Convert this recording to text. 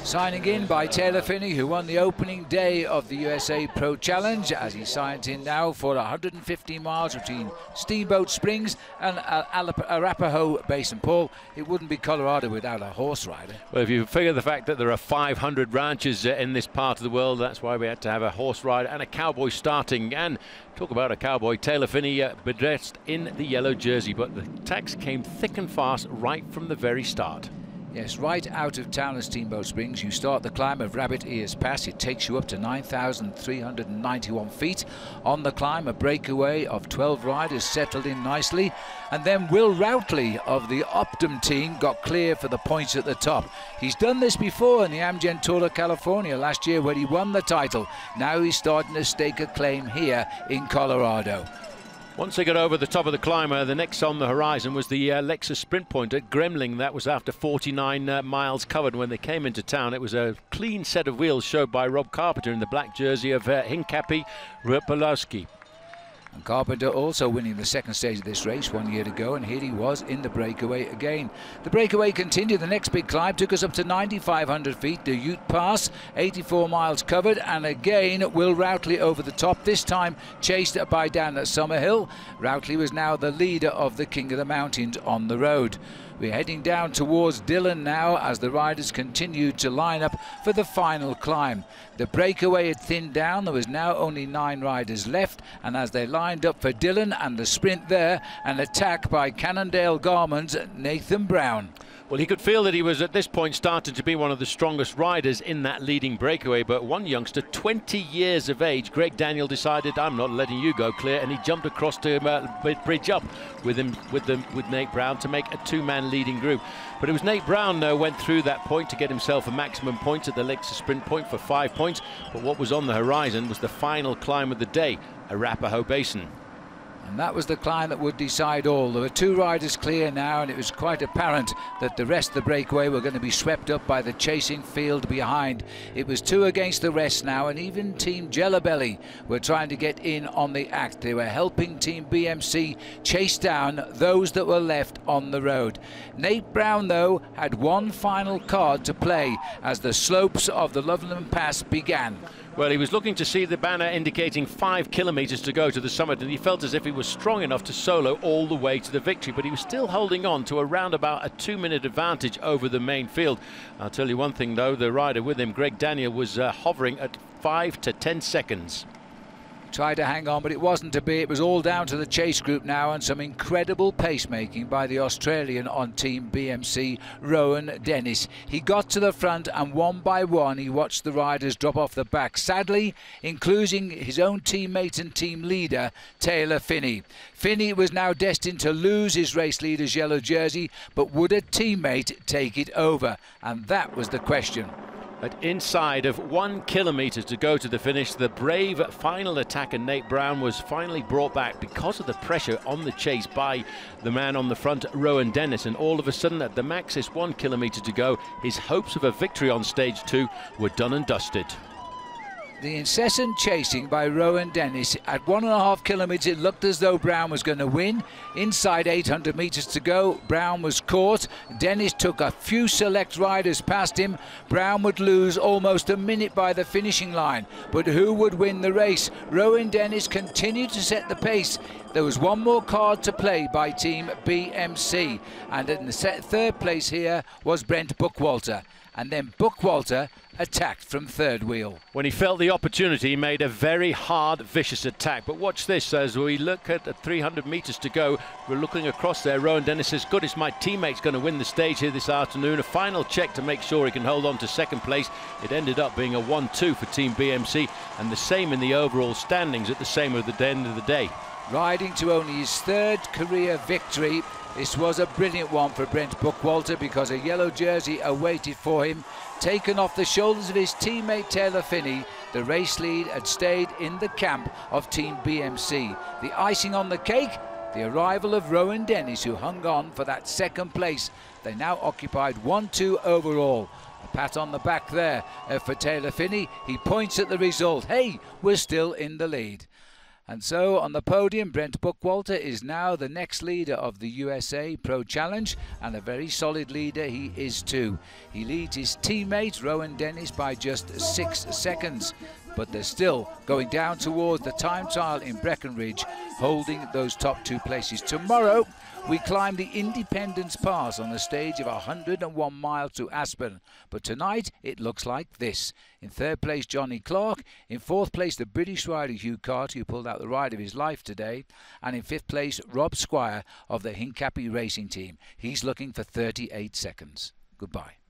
Signing in by Taylor Phinney, who won the opening day of the USA Pro Challenge, as he signs in now for 150 miles between Steamboat Springs and Arapahoe Basin. Paul, it wouldn't be Colorado without a horse rider. Well, if you figure the fact that there are 500 ranches in this part of the world, that's why we had to have a horse rider and a cowboy starting. And talk about a cowboy, Taylor Phinney dressed in the yellow jersey, but the attacks came thick and fast right from the very start. Yes, right out of town at Steamboat Springs, you start the climb of Rabbit Ears Pass. It takes you up to 9,391 feet. On the climb, a breakaway of 12 riders settled in nicely. And then Will Routley of the Optum team got clear for the points at the top. He's done this before in the Amgen Tour of California last year where he won the title. Now he's starting to stake a claim here in Colorado. Once they got over the top of the climber, the next on the horizon was the Lexus Sprint Point at Gremling. That was after 49 miles covered when they came into town. It was a clean set of wheels showed by Rob Carpenter in the black jersey of Hinkapi Rupolowski. And Carpenter also winning the second stage of this race 1 year ago, and here he was in the breakaway again. The breakaway continued. The next big climb took us up to 9,500 feet, the Ute Pass, 84 miles covered, and again Will Routley over the top, this time chased by Dan at Summerhill. Routley was now the leader of the King of the Mountains on the road. We're heading down towards Dillon now as the riders continued to line up for the final climb. The breakaway had thinned down. There was now only 9 riders left, and as they lined up for Dillon and the sprint there, an attack by Cannondale Garmin's Nathan Brown. Well, he could feel that he was at this point starting to be one of the strongest riders in that leading breakaway, but one youngster, 20 years of age, Greg Daniel, decided, I'm not letting you go clear, and he jumped across to bridge up with Nate Brown to make a 2-man leading group. But it was Nate Brown went through that point to get himself a maximum point at the Lexus Sprint Point for 5 points, but what was on the horizon was the final climb of the day, Arapahoe Basin. And that was the climb that would decide all. There were 2 riders clear now, and it was quite apparent that the rest of the breakaway were going to be swept up by the chasing field behind. It was 2 against the rest now, and even Team Jellabelly were trying to get in on the act. They were helping Team BMC chase down those that were left on the road. Nate Brown, though, had one final card to play as the slopes of the Loveland Pass began. Well, he was looking to see the banner indicating 5 kilometers to go to the summit, and he felt as if he was strong enough to solo all the way to the victory, but he was still holding on to around about a 2-minute advantage over the main field. I'll tell you one thing, though, the rider with him, Greg Daniel, was hovering at 5 to 10 seconds. Tried to hang on, but it wasn't to be. It was all down to the chase group now, and some incredible pacemaking by the Australian on Team BMC, Rowan Dennis. He got to the front, and one by one he watched the riders drop off the back, sadly including his own teammate and team leader Taylor Phinney. Phinney was now destined to lose his race leader's yellow jersey, but would a teammate take it over? And that was the question. At inside of 1 kilometer to go to the finish, the brave final attacker Nate Brown was finally brought back because of the pressure on the chase by the man on the front, Rowan Dennis, and all of a sudden at the max is 1 kilometer to go. His hopes of a victory on stage 2 were done and dusted. The incessant chasing by Rowan Dennis. At 1.5 kilometers, it looked as though Brown was going to win. Inside 800 meters to go, Brown was caught. Dennis took a few select riders past him. Brown would lose almost a minute by the finishing line. But who would win the race? Rowan Dennis continued to set the pace. There was one more card to play by Team BMC. And in the third place here was Brent Buckwalter. And then Buckwalter attacked from third wheel. When he felt the opportunity, he made a very hard, vicious attack. But watch this, as we look at 300 meters to go, we're looking across there. Rowan Dennis says, good, it's my teammate's going to win the stage here this afternoon. A final check to make sure he can hold on to second place. It ended up being a 1-2 for Team BMC, and the same in the overall standings at the same at the end of the day. Riding to only his 3rd career victory, this was a brilliant one for Brent Buckwalter because a yellow jersey awaited for him. Taken off the shoulders of his teammate Taylor Phinney, the race lead had stayed in the camp of Team BMC. The icing on the cake, the arrival of Rowan Dennis, who hung on for that second place. They now occupied 1-2 overall. A pat on the back there for Taylor Phinney. He points at the result. Hey, we're still in the lead. And so on the podium, Brent Buckwalter is now the next leader of the USA Pro Challenge, and a very solid leader he is too. He leads his teammate Rowan Dennis by just 6 seconds, but they're still going down towards the time trial in Breckenridge, holding those top 2 places. Tomorrow we climb the Independence Pass on a stage of 101 miles to Aspen, but tonight it looks like this. In 3rd place, Johnny Clark. In 4th place, the British rider Hugh Carter, who pulled out the ride of his life today. And in 5th place, Rob Squire of the Hincapie Racing Team. He's looking for 38 seconds. Goodbye.